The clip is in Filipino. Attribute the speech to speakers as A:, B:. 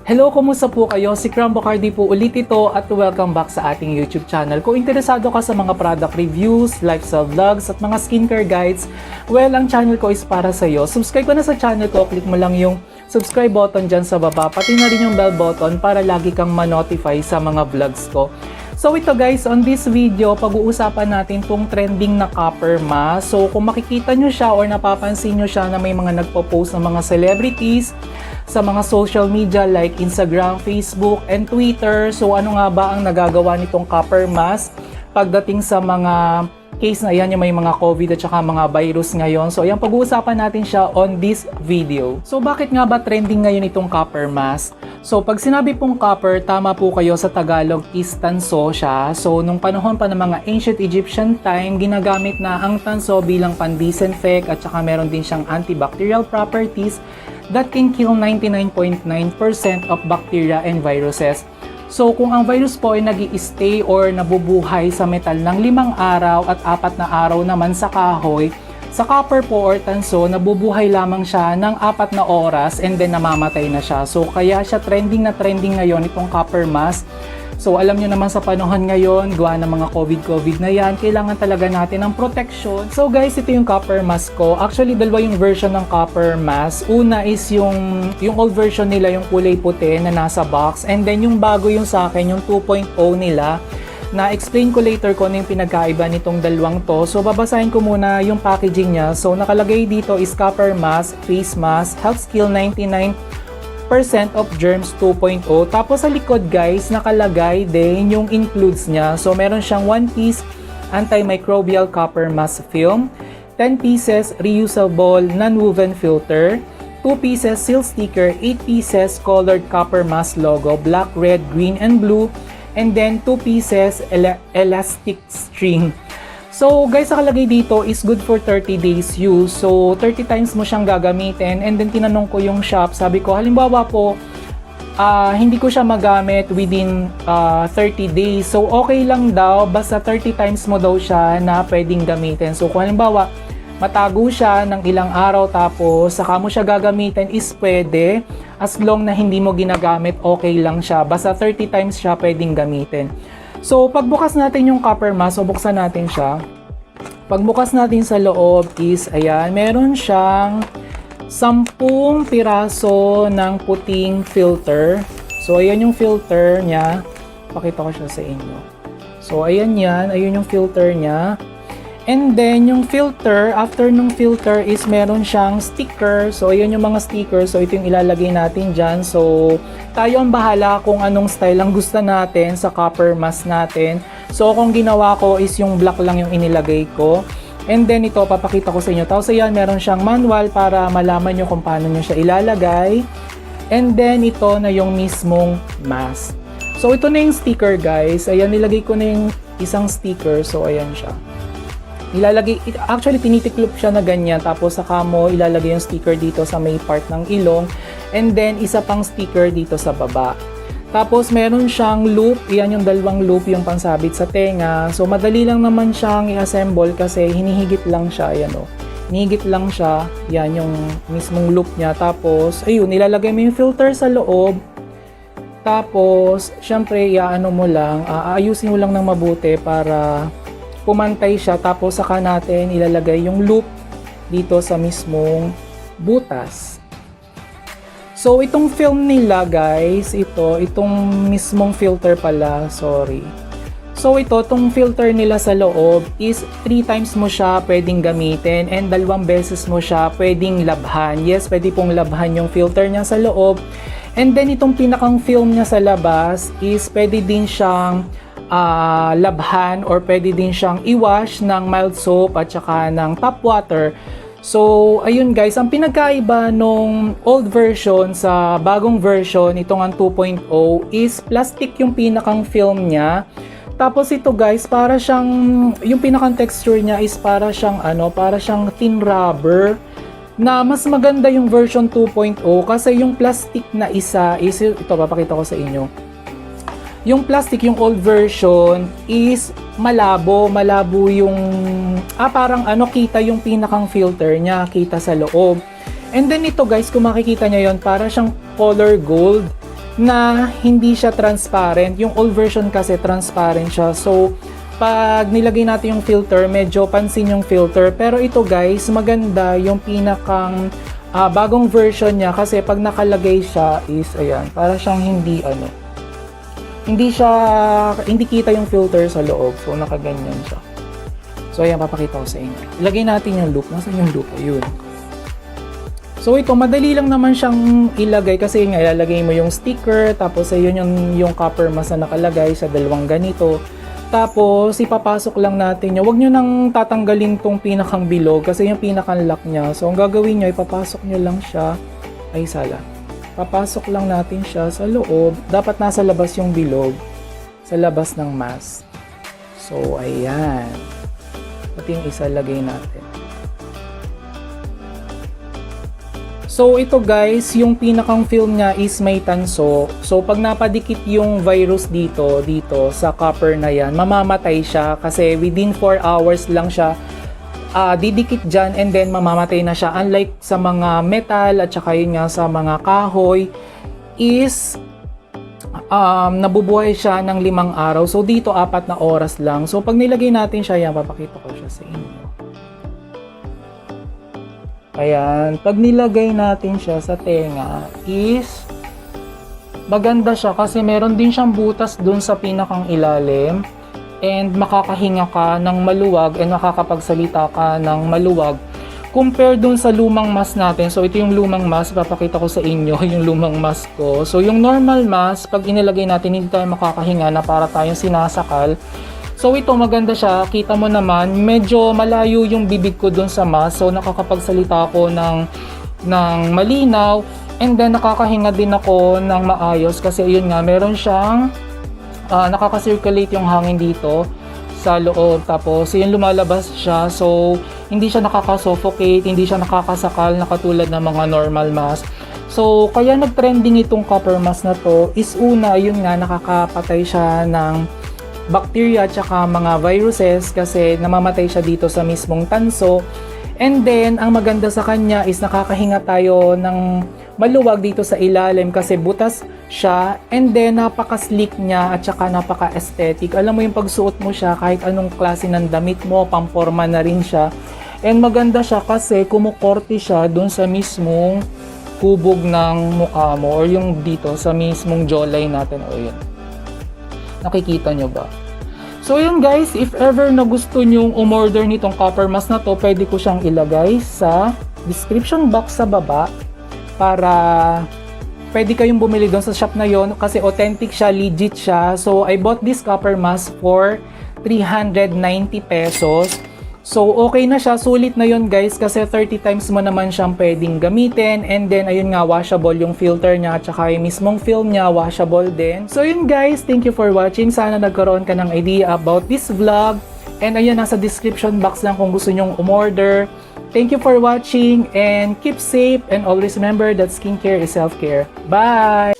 A: Hello, kumusta po kayo? Si Cram Bocardi po ulit ito at welcome back sa ating YouTube channel. Kung interesado ka sa mga product reviews, lifestyle vlogs at mga skincare guides, well, ang channel ko is para sa iyo. Subscribe ka na sa channel ko, click mo lang yung subscribe button dyan sa baba, pati na rin yung bell button para lagi kang ma-notify sa mga vlogs ko. So ito guys, on this video, pag-uusapan natin tong trending na copper mask. So kung makikita nyo siya or napapansin nyo siya na may mga nagpo-post ng mga celebrities sa mga social media like Instagram, Facebook, and Twitter. So ano nga ba ang nagagawa nitong copper mask pagdating sa mga case na yan, yung may mga COVID at saka mga virus ngayon. So ayan, pag-uusapan natin siya on this video. So bakit nga ba trending ngayon itong copper mask? So pag sinabi pong copper, tama po kayo, sa Tagalog is tanso siya. So nung panahon pa ng mga ancient Egyptian time, ginagamit na ang tanso bilang pan-disinfect at saka meron din siyang antibacterial properties that can kill 99.9% of bacteria and viruses. So kung ang virus po ay nag-i-stay or nabubuhay sa metal ng 5 araw at 4 na araw naman sa kahoy, sa copper po or tanso, nabubuhay lamang siya ng 4 na oras and then namamatay na siya. So kaya siya trending na trending ngayon itong copper mask. So alam nyo naman sa panahon ngayon, gawa ng mga COVID na yan, kailangan talaga natin ng protection. So guys, ito yung copper mask ko. Actually, dalawa yung version ng copper mask. Una is yung old version nila, yung kulay puti na nasa box. And then yung bago yung sa akin, yung 2.0 nila. Na-explain ko later kung ano yung pinagkaiba nitong dalawang to. So babasahin ko muna yung packaging niya. So nakalagay dito is copper mask, face mask, helps kill 99% of germs 2.0. Tapos sa likod guys, nakalagay din yung includes niya. So meron siyang 1 piece antimicrobial copper mask film, 10 pieces reusable non-woven filter, 2 pieces seal sticker, 8 pieces colored copper mask logo, black, red, green, and blue, and then 2 pieces elastic string. So guys, nakalagay dito is good for 30 days use. So 30 times mo siyang gagamitin. And then tinanong ko yung shop, sabi ko halimbawa po hindi ko siya magamit within 30 days. So okay lang daw, basta 30 times mo daw siya na pwedeng gamitin. So kung halimbawa matago siya ng ilang araw tapos saka mo siya gagamitin is pwede. As long na hindi mo ginagamit, okay lang siya. Basta 30 times siya pwedeng gamitin. So, pagbukas natin yung copper mask, so buksan natin siya. Pagbukas natin sa loob is, ayan, meron siyang 10 piraso ng puting filter. So, ayan yung filter niya. Pakita ko siya sa inyo. So, ayan yan. Ayun yung filter niya. And then, yung filter, after nung filter is meron siyang sticker. So, ayan yung mga sticker. So, ito yung ilalagay natin dyan. So, tayo ang bahala kung anong style ang gusto natin sa copper mask natin. So, kung ginawa ko is yung black lang yung inilagay ko. And then, ito, papakita ko sa inyo. Tapos, ayan, meron siyang manual para malaman nyo kung paano nyo siya ilalagay. And then, ito na yung mismong mask. So, ito na yung sticker, guys. Ayan, nilagay ko na yung isang sticker. So, ayan siya. Ilalagay, actually tinitiklop siya na ganyan, tapos saka mo ilalagay yung sticker dito sa may part ng ilong, and then isa pang sticker dito sa baba. Tapos meron siyang loop, yan yung dalawang loop yung pansabit sa tenga. So madali lang naman siyang i-assemble kasi hinihigit lang siya, ayan o. Hinihigit lang siya, yan yung mismong loop niya. Tapos ayun, nilalagay mo yung filter sa loob. Tapos syempre iaano mo lang, aayusin mo lang ng mabuti para pumantay siya, tapos saka natin ilalagay yung loop dito sa mismong butas. So itong film nila guys, itong mismong filter pala, sorry. So itong filter nila sa loob is 3 times mo siya pwedeng gamitin and 2 beses mo siya pwedeng labhan. Yes, pwede pong labhan yung filter niya sa loob. And then itong pinakang film niya sa labas is pwede din siyang labhan or pwede din siyang i-wash ng mild soap at saka ng tap water. So, ayun guys, ang pinagkaiba nung old version sa bagong version, itong ang 2.0, is plastic yung pinakang film niya. Tapos ito guys, para siyang, yung pinakang texture niya is para siyang para siyang thin rubber. Na mas maganda yung version 2.0 kasi yung plastic na isa is, ito papakita ko sa inyo. Yung plastic, yung old version is malabo yung parang kita yung pinakang filter niya, kita sa loob. And then ito guys, kung makikita niyo yon, para siyang color gold na hindi siya transparent. Yung old version kasi transparent siya. So pag nilagay natin yung filter, medyo pansin yung filter. Pero ito guys, maganda yung pinakang bagong version niya kasi pag nakalagay siya is ayan, para siyang hindi kita yung filter sa loob. So nakaganyan siya. So ayan, papakita ko sa inyo. Ilagay natin yung loop. Nasaan yung loop? Ayun. So ito, madali lang naman siyang ilagay kasi nga ilalagay mo yung sticker, tapos ayun yung copper mask na nakalagay sa dalawang ganito. Tapos ipapasok lang natin yun. Huwag nyo nang tatanggalin tong pinakang bilog kasi yung pinakang lock niya. So ang gagawin nyo, ipapasok nyo lang siya. Ay, sala. Papasok lang natin siya sa loob. Dapat nasa labas yung bilog. Sa labas ng mask. So, ayan. Pati yung isa lagay natin. So, ito guys, yung pinakang film niya is may tanso. So, pag napadikit yung virus dito sa copper na yan, mamamatay siya kasi within 4 hours lang siya didikit dyan and then mamamatay na siya. Unlike sa mga metal at saka yun nga sa mga kahoy is nabubuhay siya ng 5 araw. So dito 4 na oras lang. So pag nilagay natin siya, yan, papakita ko siya sa inyo. Ayan, pag nilagay natin siya sa tenga is maganda siya kasi meron din siyang butas dun sa pinakang ilalim. And makakahinga ka ng maluwag and makakapagsalita ka ng maluwag compare dun sa lumang mask natin. So ito yung lumang mask, papakita ko sa inyo yung lumang mask ko. So yung normal mask, pag inilagay natin, hindi tayo makakahinga na para tayong sinasakal. So ito maganda siya, kita mo naman medyo malayo yung bibig ko dun sa mask, so nakakapagsalita ako ng malinaw, and then nakakahinga din ako ng maayos kasi yun nga, meron siyang nakaka-circulate yung hangin dito sa loob, tapos yun lumalabas siya, so hindi siya nakaka-suffocate, hindi siya nakakasakal na katulad ng mga normal mask. So kaya nag-trending itong copper mask na to is una, yun nga, nakakapatay siya ng bacteria at saka mga viruses kasi namamatay siya dito sa mismong tanso. And then, ang maganda sa kanya is nakakahinga tayo ng maluwag dito sa ilalim kasi butas siya, and then napaka-sleek niya at saka napaka-aesthetic. Alam mo yung pagsuot mo siya, kahit anong klase ng damit mo, pamporma na rin siya. And maganda siya kasi kumukorte siya dun sa mismong kubog ng mukha mo or yung dito sa mismong jawline natin. O yun. Nakikita nyo ba? So yun guys, if ever na gusto nyong umorder nitong copper mask na to, pwede ko siyang ilagay sa description box sa baba para pwede kayong bumili doon sa shop na yon kasi authentic siya, legit siya. So I bought this copper mask for 390 pesos. So okay na siya, sulit na yon guys kasi 30 times mo naman siyang pwedeng gamitin, and then ayun nga, washable yung filter niya at saka yung mismong film niya washable din. So yun guys, thank you for watching. Sana nagkaroon ka ng idea about this vlog, and ayun, nasa description box lang kung gusto nyong umorder. Thank you for watching and keep safe, and always remember that skincare is self-care. Bye!